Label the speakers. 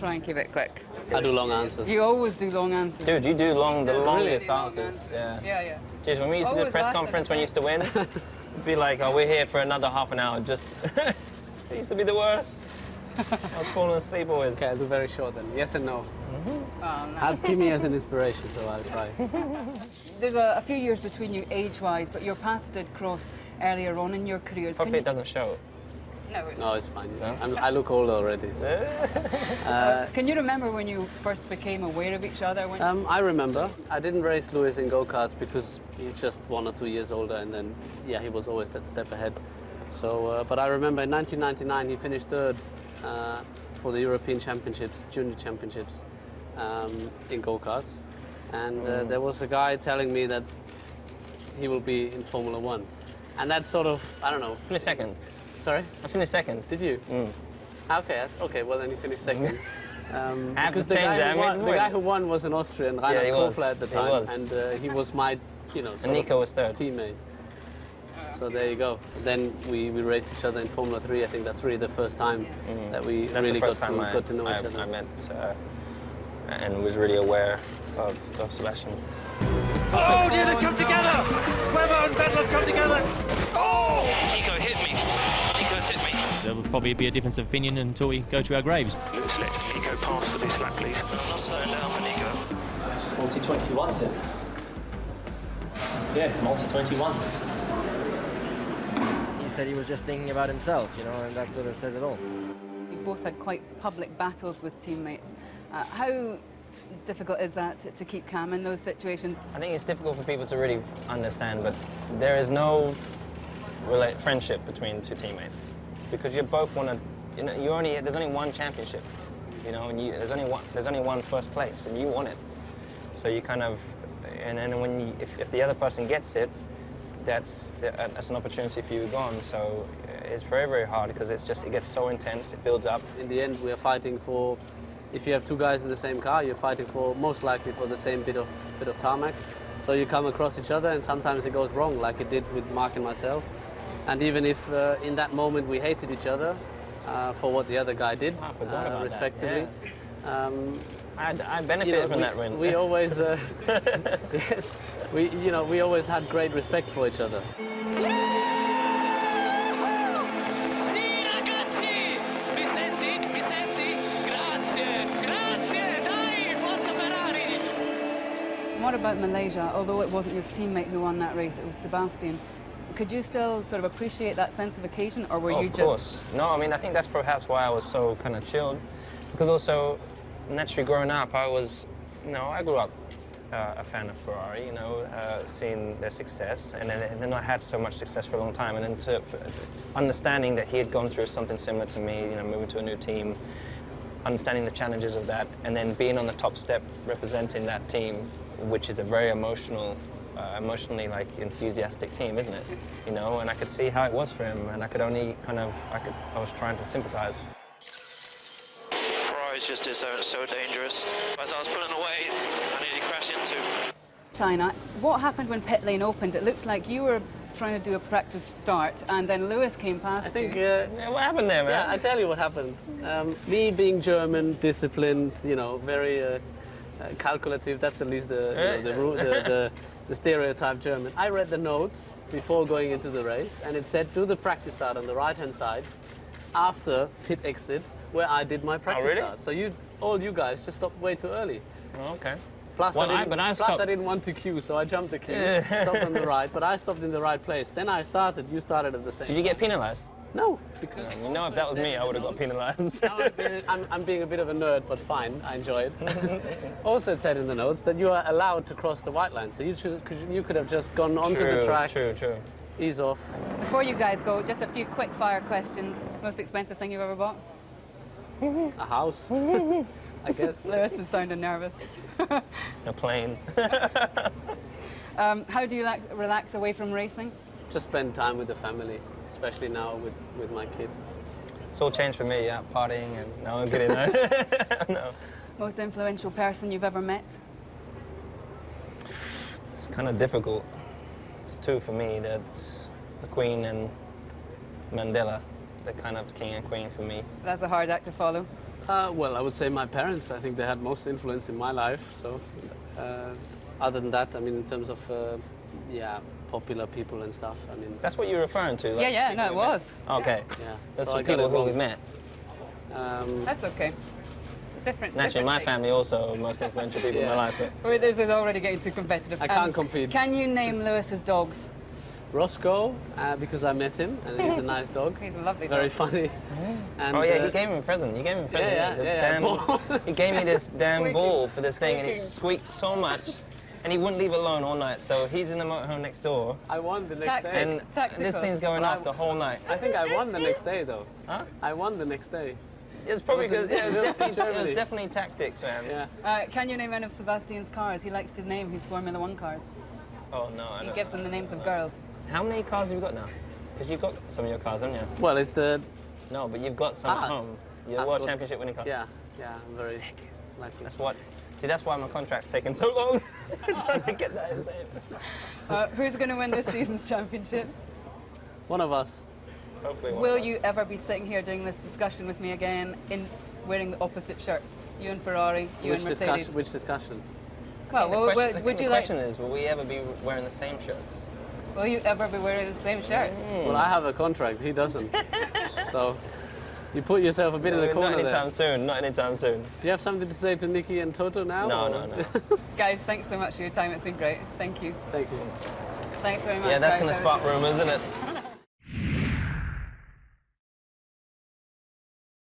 Speaker 1: try and keep it quick.
Speaker 2: I do long answers.
Speaker 1: You always do long answers.
Speaker 3: Dude, you do the longest
Speaker 1: Really?
Speaker 3: answers. Yeah.
Speaker 1: Yeah.
Speaker 3: Jeez, when we used to do a
Speaker 1: Always
Speaker 3: press
Speaker 1: last
Speaker 3: conference, when
Speaker 1: time.
Speaker 3: you used to win, it'd be like, oh, we're here for another half an hour. Just, it used to be the worst. I was falling asleep always.
Speaker 2: Okay, I'll do very short then. Yes and no.
Speaker 1: Oh, no.
Speaker 2: I have Kimi as an inspiration, so I'll try.
Speaker 1: There's a few years between you age-wise, but your paths did cross earlier on in your careers.
Speaker 3: Hopefully it doesn't show.
Speaker 2: No, it's fine.
Speaker 3: No?
Speaker 2: I look old already. So.
Speaker 1: Can you remember when you first became aware of each other?
Speaker 2: I remember. I didn't race Lewis in go-karts because he's just 1 or 2 years older, and then, yeah, he was always that step ahead. So, but I remember in 1999 he finished third for the European Championships, Junior Championships in go-karts. And there was a guy telling me that he will be in Formula One. And that sort of, I don't know.
Speaker 3: Finished second.
Speaker 2: Sorry?
Speaker 3: I finished second.
Speaker 2: Did you? Okay, well then you finished second.
Speaker 3: Because
Speaker 2: the guy who won was an Austrian, Reinhard Kofler at the time, and he was my, sort
Speaker 3: Nico
Speaker 2: of
Speaker 3: was third.
Speaker 2: teammate. So there you go. Then we raced each other in Formula 3. I think that's really the first time that we really got to know each other.
Speaker 3: I met and was really aware of Sebastian.
Speaker 4: Oh, near they come together! Weber and Vettel have come together! Oh!
Speaker 5: Nico hit me. Nico's hit me.
Speaker 6: There will probably be a difference of opinion until we go to our graves.
Speaker 5: Let's let Nico pass to this lap, please. I'm not slowing down for Nico.
Speaker 7: Multi-21, sir. Yeah, multi-21.
Speaker 8: He said he was just thinking about himself, and that sort of says it all.
Speaker 1: You both had quite public battles with teammates. How difficult is that to keep calm in those situations?
Speaker 3: I think it's difficult for people to really understand, but there is no friendship between two teammates because you both want to. There's only one championship, and there's only one first place, and you want it. So you kind of, and then if the other person gets it, that's an opportunity for you gone. So it's very, very hard because it gets so intense, it builds up.
Speaker 2: In the end, we're fighting for. If you have two guys in the same car, you're fighting for most likely for the same bit of tarmac. So you come across each other, and sometimes it goes wrong, like it did with Mark and myself. And even if in that moment we hated each other for what the other guy did,
Speaker 3: I forgot about
Speaker 2: respectively.
Speaker 3: That. Yeah. I benefited from that win.
Speaker 2: We always, yes, we always had great respect for each other.
Speaker 1: What about Malaysia? Although it wasn't your teammate who won that race, it was Sebastian. Could you still sort of appreciate that sense of occasion, or were you just...
Speaker 3: Of course. No, I mean, I think that's perhaps why I was so kind of chilled. Because also, naturally growing up, I grew up a fan of Ferrari, seeing their success. And then I had so much success for a long time. And then understanding that he had gone through something similar to me, moving to a new team, understanding the challenges of that, and then being on the top step representing that team, which is a very emotionally enthusiastic team, isn't it? And I could see how it was for him, and I could only I was trying to sympathize.
Speaker 5: Prix just is so dangerous. As I was pulling away, I nearly crashed into.
Speaker 1: China, what happened when pit lane opened? It looked like you were trying to do a practice start, and then Lewis came past
Speaker 2: I think,
Speaker 1: you.
Speaker 3: What happened there, man?
Speaker 2: Yeah, I tell you what happened. Me being German, disciplined, very calculative. That's at least the stereotype German. I read the notes before going into the race, and it said do the practice start on the right-hand side after pit exit, where I did my practice start. So all you guys just stopped way too early.
Speaker 3: Oh, okay.
Speaker 2: Plus, I didn't want to queue, so I jumped the queue, stopped on the right, but I stopped in the right place. Then I started, you started at the same time.
Speaker 3: Did you get penalized?
Speaker 2: No, because...
Speaker 3: if that was me, I would have got penalized.
Speaker 2: I'm being a bit of a nerd, but fine, I enjoy it. Also, it said in the notes that you are allowed to cross the white line, so you could have just gone onto the track.
Speaker 3: True.
Speaker 2: Ease off.
Speaker 1: Before you guys go, just a few quick fire questions. Most expensive thing you've ever bought?
Speaker 2: A house, I guess.
Speaker 1: Lewis is sounding nervous.
Speaker 3: A plane.
Speaker 1: How do you relax away from racing?
Speaker 2: Just spend time with the family, especially now with my kid.
Speaker 3: It's all changed for me, yeah, partying and... No, I'm kidding, no. No.
Speaker 1: Most influential person you've ever met?
Speaker 3: It's kind of difficult. It's two for me. That's the Queen and Mandela. They're kind of king and queen for me.
Speaker 1: That's a hard act to follow.
Speaker 2: Well, I would say my parents. I think they had most influence in my life. So, other than that, I mean, in terms of popular people and stuff. I mean,
Speaker 3: That's what you're referring to? Like
Speaker 1: Yeah, no, it was.
Speaker 3: Okay.
Speaker 2: yeah.
Speaker 3: That's
Speaker 2: So
Speaker 3: for
Speaker 2: I got
Speaker 3: people
Speaker 2: it
Speaker 3: who
Speaker 2: wrong.
Speaker 3: we met.
Speaker 1: That's okay. Different.
Speaker 3: Naturally,
Speaker 1: different
Speaker 3: my
Speaker 1: takes.
Speaker 3: family also most influential people in my
Speaker 2: Yeah.
Speaker 3: life. But
Speaker 1: Well, this is already getting too competitive.
Speaker 2: I can't compete.
Speaker 1: Can you name Lewis's dogs?
Speaker 2: Roscoe, because I met him, and he's a nice dog.
Speaker 1: He's a lovely
Speaker 2: Very
Speaker 1: dog.
Speaker 2: funny. And,
Speaker 3: oh yeah, he gave him a present. You gave him a present.
Speaker 2: yeah,
Speaker 3: The
Speaker 2: yeah,
Speaker 3: damn,
Speaker 2: ball.
Speaker 3: he gave me this damn ball for this thing, and it squeaked so much, and he wouldn't leave it alone all night. So he's in the motorhome next door,
Speaker 2: I won the next
Speaker 1: Tactics.
Speaker 2: day.
Speaker 3: and
Speaker 1: Tactical.
Speaker 3: this thing's going off the whole night.
Speaker 2: I think I won the next day, though.
Speaker 3: Huh?
Speaker 2: I won the next day.
Speaker 3: It's probably
Speaker 2: Was it-
Speaker 3: because it was
Speaker 2: Germany?
Speaker 3: definitely tactics, man.
Speaker 2: Yeah.
Speaker 1: Can you name one of Sebastian's cars? He likes to name his Formula One cars.
Speaker 3: Oh no, I
Speaker 1: He
Speaker 3: don't.
Speaker 1: gives them the names of girls.
Speaker 3: How many cars have you got now? Because you've got some of your cars, haven't you?
Speaker 2: Well, it's the
Speaker 3: No, but you've got some at home. Your
Speaker 2: I've
Speaker 3: World
Speaker 2: got-
Speaker 3: Championship winning car.
Speaker 2: yeah. I'm very
Speaker 3: Sick.
Speaker 2: lucky.
Speaker 3: That's what. See, that's why my contract's taking so long. Trying to get that insane.
Speaker 1: Who's going to win this season's championship?
Speaker 2: One of us.
Speaker 3: Hopefully, one
Speaker 1: Will
Speaker 3: of
Speaker 1: you
Speaker 3: us.
Speaker 1: ever be sitting here doing this discussion with me again in wearing the opposite shirts? You and Ferrari, you and Mercedes.
Speaker 2: Which discussion?
Speaker 1: Well, would you
Speaker 3: the
Speaker 1: like?
Speaker 3: question is, will we ever be wearing the same shirts?
Speaker 1: Will you ever be wearing the same shirts?
Speaker 2: Well, I have a contract. He doesn't. So you put yourself a bit in the
Speaker 3: Not
Speaker 2: corner
Speaker 3: anytime
Speaker 2: there.
Speaker 3: soon. Not anytime soon.
Speaker 2: Do you have something to say to Nikki and Toto now?
Speaker 3: No,
Speaker 2: or-
Speaker 3: no, no.
Speaker 1: Guys, thanks so much for your time. It's been great. Thank you.
Speaker 2: Thank you.
Speaker 1: Thanks very much.
Speaker 3: Yeah, that's
Speaker 1: guys.
Speaker 3: going to spark rumours, isn't it?